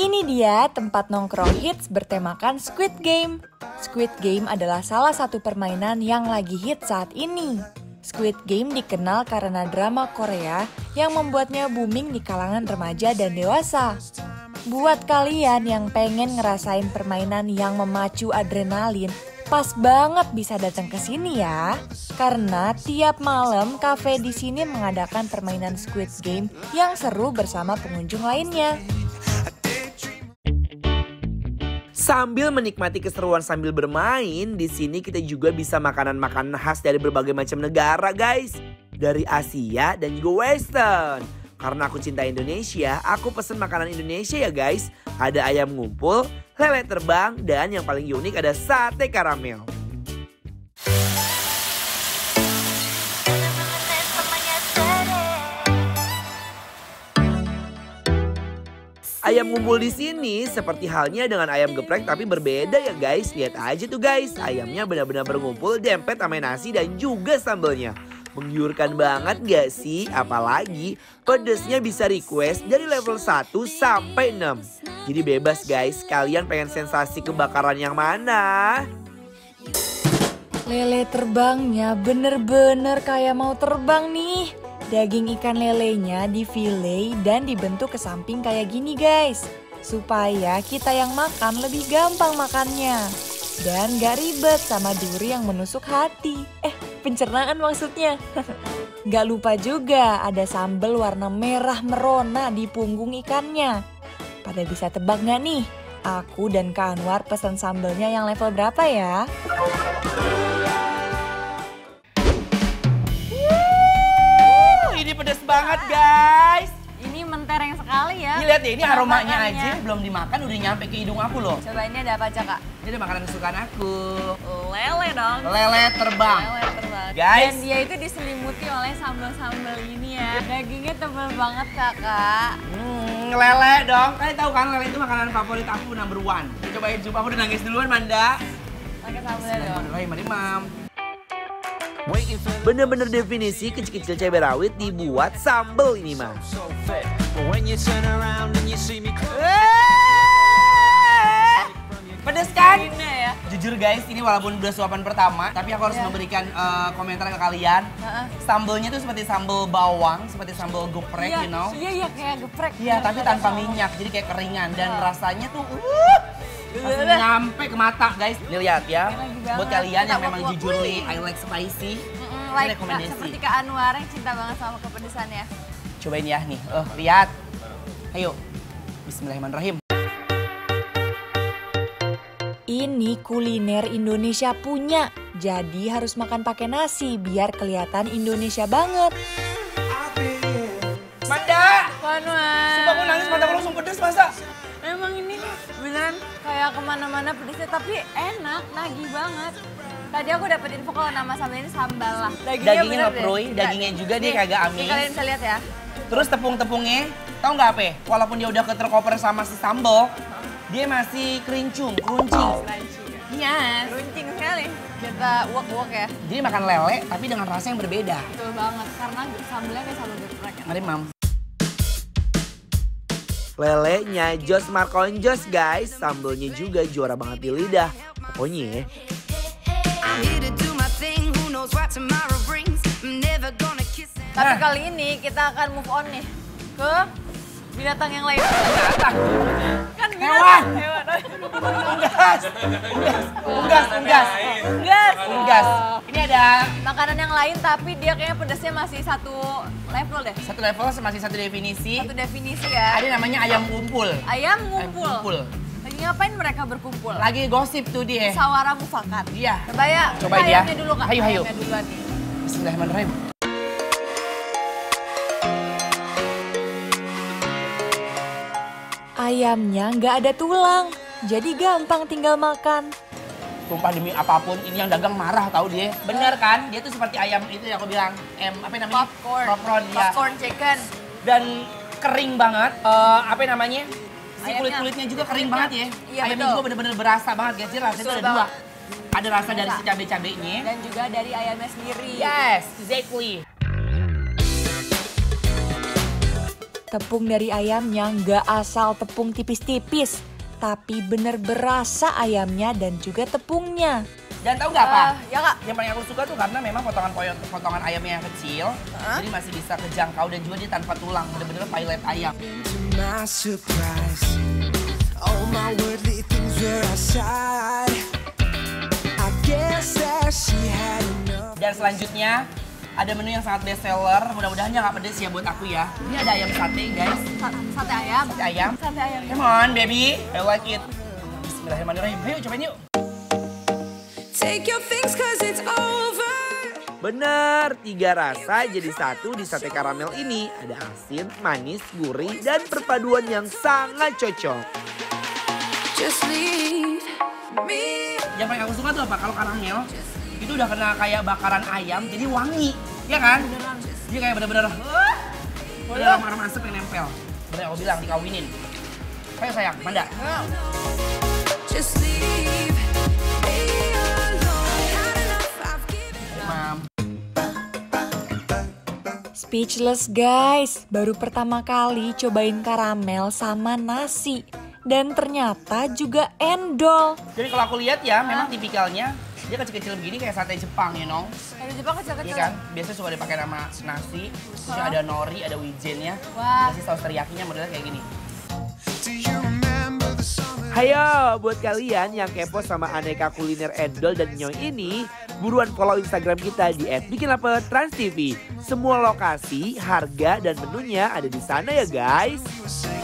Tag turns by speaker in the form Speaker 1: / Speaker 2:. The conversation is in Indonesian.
Speaker 1: Ini dia tempat nongkrong hits bertemakan Squid Game. Squid Game adalah salah satu permainan yang lagi hit saat ini. Squid Game dikenal karena drama Korea yang membuatnya booming di kalangan remaja dan dewasa. Buat kalian yang pengen ngerasain permainan yang memacu adrenalin, pas banget bisa datang ke sini ya. Karena tiap malam kafe di sini mengadakan permainan Squid Game yang seru bersama pengunjung lainnya.
Speaker 2: Sambil menikmati keseruan sambil bermain, di sini kita juga bisa makanan-makanan khas dari berbagai macam negara, guys. Dari Asia dan juga Western. Karena aku cinta Indonesia, aku pesen makanan Indonesia ya, guys. Ada ayam ngumpul, lele terbang, dan yang paling unik ada sate karamel. Ayam ngumpul di sini seperti halnya dengan ayam geprek tapi berbeda ya guys. Lihat aja tuh guys, ayamnya benar-benar berkumpul dempet sama nasi dan juga sambelnya. Menggiurkan banget gak sih? Apalagi pedesnya bisa request dari level 1 sampai 6. Jadi bebas guys, kalian pengen sensasi kebakaran yang mana?
Speaker 1: Lele terbangnya bener-bener kayak mau terbang nih. Daging ikan lelenya difillet dan dibentuk ke samping kayak gini guys. Supaya kita yang makan lebih gampang makannya. Dan gak ribet sama duri yang menusuk hati. Pencernaan maksudnya. Gak lupa juga ada sambal warna merah merona di punggung ikannya. Pada bisa tebak gak nih? Aku dan Kak Anwar pesan sambalnya yang level berapa ya?
Speaker 2: Ini pedas banget guys.
Speaker 3: Ini mentereng sekali ya.
Speaker 2: Ini lihat deh, ini aromanya aja belum dimakan udah nyampe ke hidung aku loh.
Speaker 3: Coba ini ada apa aja kak?
Speaker 2: Ini ada makanan kesukaan aku.
Speaker 3: Lele dong.
Speaker 2: Lele terbang.
Speaker 3: Lele terbang.
Speaker 2: Guys.
Speaker 3: Dan dia itu diselimuti oleh sambal-sambal ini ya. Dagingnya tebal banget kakak.
Speaker 2: Lele dong. Kalian tahu kan lele itu makanan favorit aku number 1. Cobain coba, aku udah nangis duluan Manda.
Speaker 3: Pakai sambalnya dong.
Speaker 2: Mari mam. Bener-bener definisi kecil-kecil cabai rawit dibuat sambal ini mah. Pedes kan?
Speaker 3: Ya.
Speaker 2: Jujur guys, ini walaupun udah suapan pertama, tapi aku harus memberikan komentar ke kalian. Sambalnya tuh seperti sambal bawang, seperti sambal geprek, you know.
Speaker 3: Iya, kayak geprek.
Speaker 2: Iya, tapi tanpa minyak, jadi kayak keringan. Dan rasanya tuh langsung nyampe ke mata guys. Nih lihat ya, buat kalian yang memang jujurly I like spicy,
Speaker 3: Like seperti Kak Anwar yang cinta banget sama kepedesan ya.
Speaker 2: Cobain ya nih, lihat. Ayo, bismillahirrahmanirrahim.
Speaker 1: Ini kuliner Indonesia punya, jadi harus makan pakai nasi biar kelihatan Indonesia banget.
Speaker 2: Manda!
Speaker 3: Kak Anwar.
Speaker 2: Sumpah aku nangis, mata aku langsung pedes masa?
Speaker 3: Emang ini beneran kayak kemana-mana pedesnya, tapi enak, nagih banget. Tadi aku dapet info kalau nama sambal ini sambal lah.
Speaker 2: Dagingnya ngeproy, dagingnya juga dia kagak amis.
Speaker 3: Ini kalian bisa lihat ya.
Speaker 2: Terus tepung-tepungnya, tau nggak apa? Walaupun dia udah keterkoper sama si sambal, dia masih kerincung, crunchy.
Speaker 3: Iya, runcing sekali. Kita uak-uak ya.
Speaker 2: Jadi makan lele tapi dengan rasa yang berbeda.
Speaker 3: Betul banget, karena sambalnya kayak sambal geprek.
Speaker 2: Mari mam. Lelenya jos markonjos guys, sambalnya juga juara banget di lidah. Pokoknya
Speaker 3: Tapi kali ini kita akan move on nih ke binatang yang lain. Kan
Speaker 2: hewan. Unggas. Ini ada
Speaker 3: makanan yang lain tapi dia kayaknya pedasnya masih satu level deh.
Speaker 2: Satu level masih satu definisi.
Speaker 3: Satu definisi ya.
Speaker 2: Ada namanya ayam ngumpul.
Speaker 3: Ayam ngumpul.
Speaker 2: Ayam ngumpul.
Speaker 3: Lagi ngapain mereka berkumpul?
Speaker 2: Lagi gosip tuh dia.
Speaker 3: Musyawarah mufakat.
Speaker 2: Iya.
Speaker 3: Coba ya.
Speaker 2: Cobain ya.
Speaker 3: Ayamnya dulu kak.
Speaker 2: Ayo.
Speaker 3: Ayamnya duluan nih.
Speaker 2: Bismillahirrahmanirrahim.
Speaker 1: Ayamnya nggak ada tulang, jadi gampang tinggal makan.
Speaker 2: Sumpah demi apapun, ini yang dagang marah tahu dia. Bener kan? Dia tuh seperti ayam itu yang aku bilang. Apa namanya?
Speaker 3: Popcorn.
Speaker 2: Ya.
Speaker 3: Popcorn chicken.
Speaker 2: Dan kering banget. Apa namanya? Si kulit-kulitnya juga kering banget ya.
Speaker 3: Iya,
Speaker 2: ayamnya
Speaker 3: betul.
Speaker 2: juga bener-bener berasa banget guys. Jadi rasanya tuh ada dua. Ada rasa dari si cabai-cabainya.
Speaker 3: Dan juga dari ayamnya sendiri.
Speaker 2: Yes, exactly.
Speaker 1: Tepung dari ayamnya nggak asal tepung tipis-tipis, tapi bener berasa ayamnya dan juga tepungnya.
Speaker 2: Dan tahu nggak apa?
Speaker 3: Ya Kak.
Speaker 2: Yang paling aku suka tuh karena memang potongan ayamnya yang kecil, jadi masih bisa kejangkau dan juga dia tanpa tulang, bener-bener fillet ayam.
Speaker 4: My surprise, all my worldly things were outside. I guess that she had enough.
Speaker 2: Dan selanjutnya ada menu yang sangat best seller, mudah-mudahan nggak pedes ya buat aku ya. Ini ada ayam sate guys,
Speaker 3: Sate ayam.
Speaker 2: sate ayam.
Speaker 3: Sate ayam.
Speaker 2: Come on baby, I like it. Bismillahirrahmanirrahim, ayo cobain yuk.
Speaker 4: Take your things cause it's over.
Speaker 2: Bener, 3 rasa jadi satu di sate karamel ini. Ada asin, manis, gurih, dan perpaduan yang sangat cocok.
Speaker 4: Just leave me.
Speaker 2: Yang paling aku suka tuh apa? Kalau karamel itu udah kena kayak bakaran ayam, jadi wangi, ya kan? Dia kayak bener-bener, ada aroma asap yang nempel. Bener aku bilang dikawinin. Ayo sayang, Manda.
Speaker 4: Just leave me alone. Had enough, I've given.
Speaker 2: Mam.
Speaker 1: Speechless guys, baru pertama kali cobain karamel sama nasi. Dan ternyata juga endol.
Speaker 2: Jadi kalau aku lihat ya, memang tipikalnya dia kecil-kecil begini kayak sate Jepang, you know?
Speaker 3: Dari Jepang kecil-kecil.
Speaker 2: Iya kan? Biasanya suka dipakai nama nasi, terus ada nori, ada wijennya.
Speaker 3: Wah.
Speaker 2: Kasih saus teriyakinya modelnya kayak gini.
Speaker 4: Do you remember the song?
Speaker 2: Hayo, buat kalian yang kepo sama aneka kuliner endol dan nyoy ini, buruan follow Instagram kita di @bikinlaper_trans_tv. Semua lokasi, harga, dan menunya ada di sana ya guys.
Speaker 4: Say